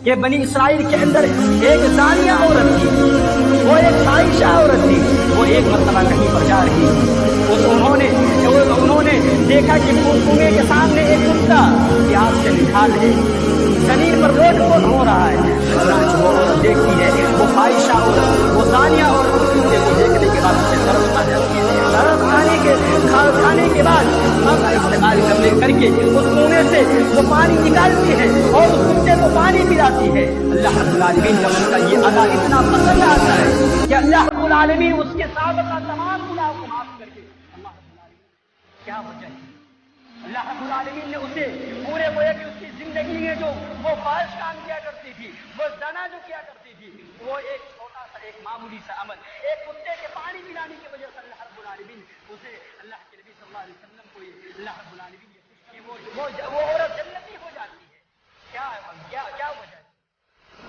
کہ بنی اسرائیل کے اندر ایک زانیہ عورت تھی، وہ ایک فاحشہ عورت تھی، وہ ایک مرتبہ کہیں پر جا رہی انہوں نے دیکھا کہ کنویں کے سامنے ایک کتا پیاس سے نکال ہے، زمین پر لوٹ پوٹ ہو رہا ہے۔ چنانچہ وہ عورت دیکھتی ہے، وہ فاحشہ عورت، وہ زانیہ عورت کتے کو دیکھنے کے بعد اسے طرف آ جاتی ہے، طرف کھانے کے بعد اب استعمال کر کے اس کنویں سے وہ پانی نکالتی ہے اور اس کتے کو پانی پلاتی ہے۔ اللہ رب العالمین کا یہ ادا اتنا پسند آتا ہے کہ اللہ رب العالمین اس کے سابقہ تمام گناہ کو معاف کر کے اللہ رب العالمین کیا وجہ ہے، اللہ رب العالمین نے اسے پورے گویا کہ اس کی زندگی میں جو وہ فاحش کام کیا کرتی تھی، وہ زنا جو کیا کرتی تھی، وہ ایک چھوٹا سا ایک معمولی سا عمل، ایک کتے کے پانی پلانے کی وجہ سے اللہ رب العالمین اسے اللہ کے نبی صلی اللہ علیہ وسلم کو اللہ رب العالمین وہ